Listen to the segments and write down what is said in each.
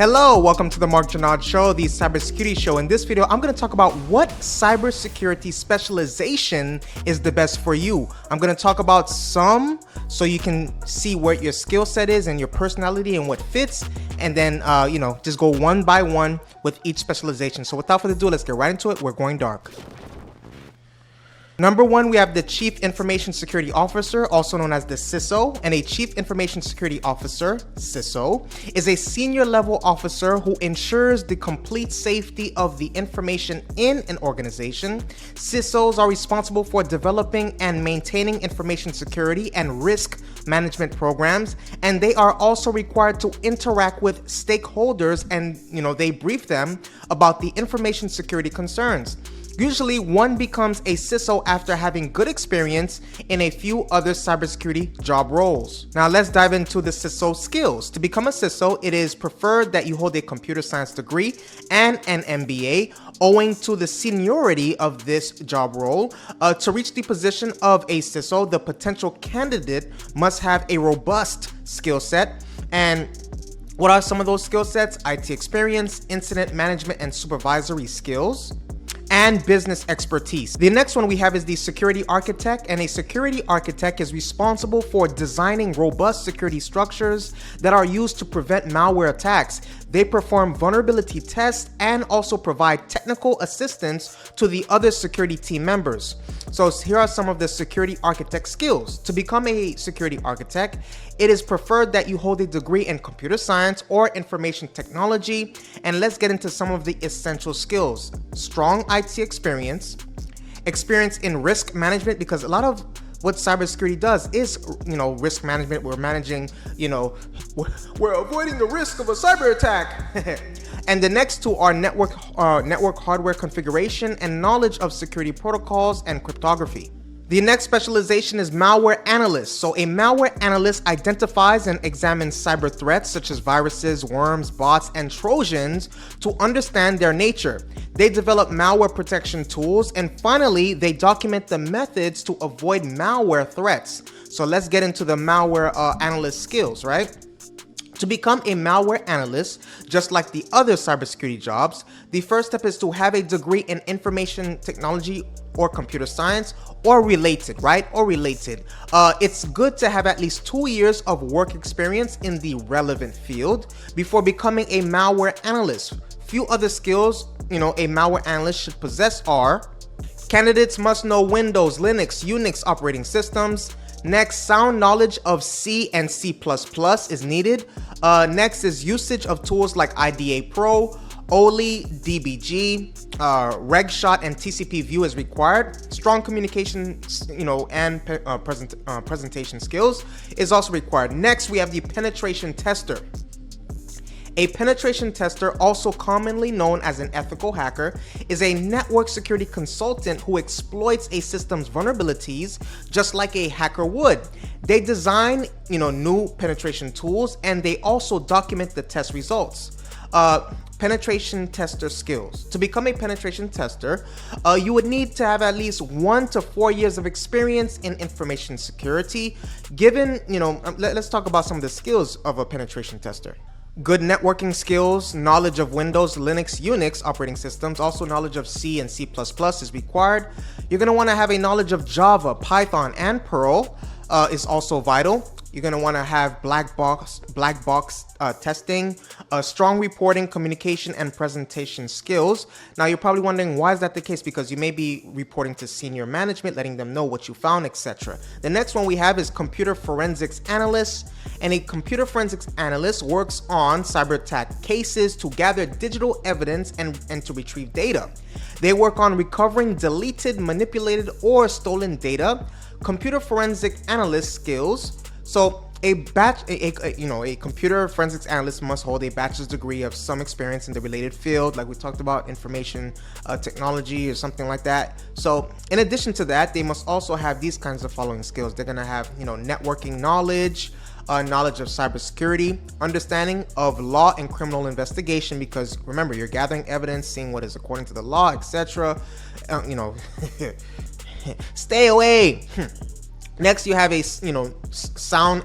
Hello, welcome to the Marc Drouinaud Show, the cybersecurity show. In this video, I'm going to talk about what cybersecurity specialization is the best for you. I'm going to talk about some so you can see where your skill set is and your personality and what fits, and then, just go one by one with each specialization. So without further ado, let's get right into it. We're going dark. Number one, we have the Chief Information Security Officer, also known as the CISO, and a Chief Information Security Officer, CISO, is a senior level officer who ensures the complete safety of the information in an organization. CISOs are responsible for developing and maintaining information security and risk management programs, and they are also required to interact with stakeholders and, they brief them about the information security concerns. Usually, one becomes a CISO after having good experience in a few other cybersecurity job roles. Now, let's dive into the CISO skills. To become a CISO, it is preferred that you hold a computer science degree and an MBA, owing to the seniority of this job role. To reach the position of a CISO, the potential candidate must have a robust skill set. And what are some of those skill sets? IT experience, incident management and supervisory skills, and business expertise. The next one we have is the security architect, and a security architect is responsible for designing robust security structures that are used to prevent malware attacks. They perform vulnerability tests and also provide technical assistance to the other security team members. So here are some of the security architect skills. To become a security architect, it is preferred that you hold a degree in computer science or information technology. And let's get into some of the essential skills. Strong IT experience in risk management, because a lot of what cybersecurity does is, risk management. We're managing, we're avoiding the risk of a cyber attack. And the next two are network hardware configuration and knowledge of security protocols and cryptography. The next specialization is malware analyst. So a malware analyst identifies and examines cyber threats such as viruses, worms, bots, and Trojans to understand their nature. They develop malware protection tools, and finally, they document the methods to avoid malware threats. So let's get into the malware analyst skills, right? To become a malware analyst, just like the other cybersecurity jobs, the first step is to have a degree in information technology or computer science or related, right? Or related. It's good to have at least 2 years of work experience in the relevant field before becoming a malware analyst. Few other skills, a malware analyst should possess are: candidates must know Windows, Linux, Unix operating systems. Next, sound knowledge of C and C++ is needed. Next is usage of tools like IDA Pro, OLI, DBG, RegShot, and TCP View is required. Strong communication, and presentation skills is also required. Next, we have the penetration tester. A penetration tester, also commonly known as an ethical hacker, is a network security consultant who exploits a system's vulnerabilities just like a hacker would. They design, new penetration tools, and they also document the test results. Penetration tester skills. To become a penetration tester, you would need to have at least 1 to 4 years of experience in information security. Given, let's talk about some of the skills of a penetration tester. Good networking skills, knowledge of Windows, Linux, Unix operating systems, also knowledge of C and C++ is required. You're going to want to have a knowledge of Java, Python, and Perl is also vital. You're going to want to have black box testing, strong reporting, communication, and presentation skills. Now, you're probably wondering, why is that the case? Because you may be reporting to senior management, letting them know what you found, etc. The next one we have is computer forensics analyst. And a computer forensics analyst works on cyber attack cases to gather digital evidence and to retrieve data. They work on recovering deleted, manipulated, or stolen data. Computer forensic analyst skills. So a computer forensics analyst must hold a bachelor's degree of some experience in the related field, like we talked about, information technology or something like that. So in addition to that, they must also have these kinds of following skills. They're going to have, networking knowledge, knowledge of cybersecurity, understanding of law and criminal investigation, because remember, you're gathering evidence, seeing what is according to the law, etc. Stay away Next, you have a sound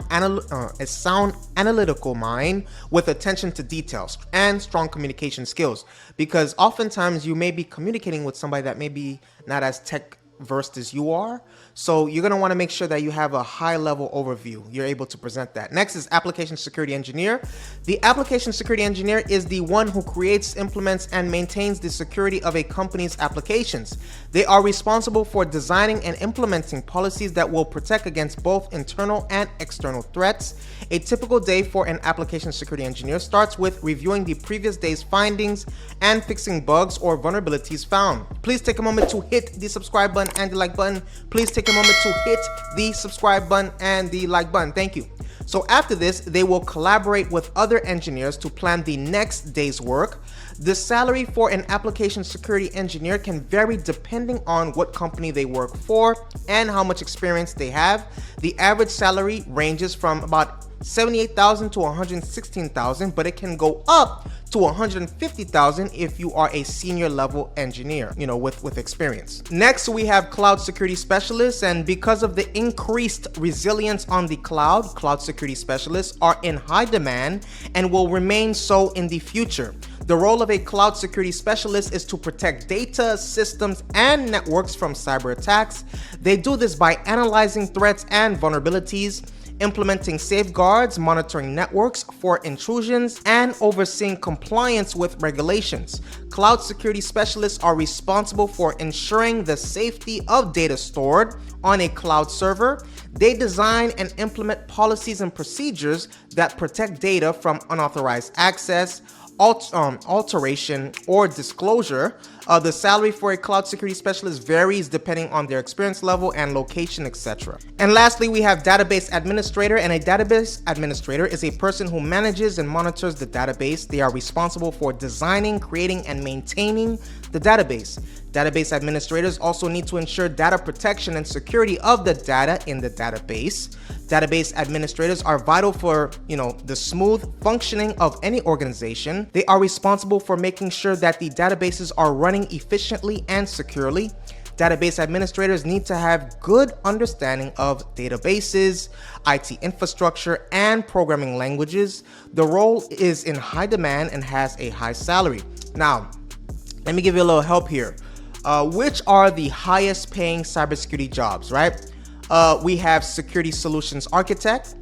analytical mind with attention to details and strong communication skills, because oftentimes you may be communicating with somebody that may be not as tech versed as you are. So you're going to want to make sure that you have a high level overview. You're able to present that. Next is application security engineer. The application security engineer is the one who creates, implements, and maintains the security of a company's applications. They are responsible for designing and implementing policies that will protect against both internal and external threats. A typical day for an application security engineer starts with reviewing the previous day's findings and fixing bugs or vulnerabilities found. Please take a moment to hit the subscribe button and the like button. Please take a moment to hit the subscribe button and the like button. Thank you. So after this, they will collaborate with other engineers to plan the next day's work. The salary for an application security engineer can vary depending on what company they work for and how much experience they have. The average salary ranges from about $78,000 to $116,000, but it can go up to $150,000 if you are a senior level engineer, with experience. Next, we have cloud security specialists, and because of the increased resilience on the cloud security specialists are in high demand and will remain so in the future. The role of a cloud security specialist is to protect data, systems, and networks from cyber attacks. They do this by analyzing threats and vulnerabilities, implementing safeguards, monitoring networks for intrusions, and overseeing compliance with regulations. Cloud security specialists are responsible for ensuring the safety of data stored on a cloud server. They design and implement policies and procedures that protect data from unauthorized access, alteration, or disclosure. The salary for a cloud security specialist varies depending on their experience level and location, etc. And lastly, we have database administrator, and a database administrator is a person who manages and monitors the database. They are responsible for designing, creating, and maintaining the database. Database administrators also need to ensure data protection and security of the data in the database. Database administrators are vital for, the smooth functioning of any organization. They are responsible for making sure that the databases are running efficiently and securely. Database administrators need to have good understanding of databases, IT infrastructure, and programming languages. The role is in high demand and has a high salary. Now, let me give you a little help here. Which are the highest paying cybersecurity jobs, right? We have security solutions architect,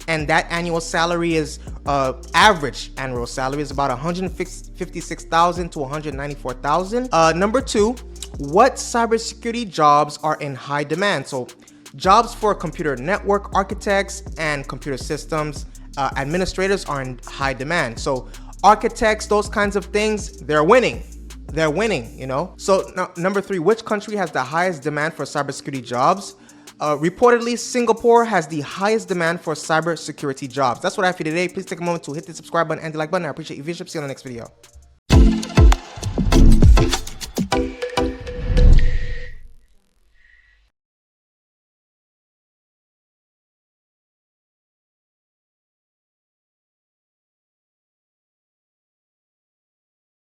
and that annual salary is average annual salary is about $156,000 to $194,000. Number two, what cybersecurity jobs are in high demand? So jobs for computer network architects and computer systems administrators are in high demand. So architects, those kinds of things, they're winning. So now, number three, which country has the highest demand for cybersecurity jobs? Reportedly, Singapore has the highest demand for cybersecurity jobs. That's what I have for you today. Please take a moment to hit the subscribe button and the like button. I appreciate your viewership. See you on the next video.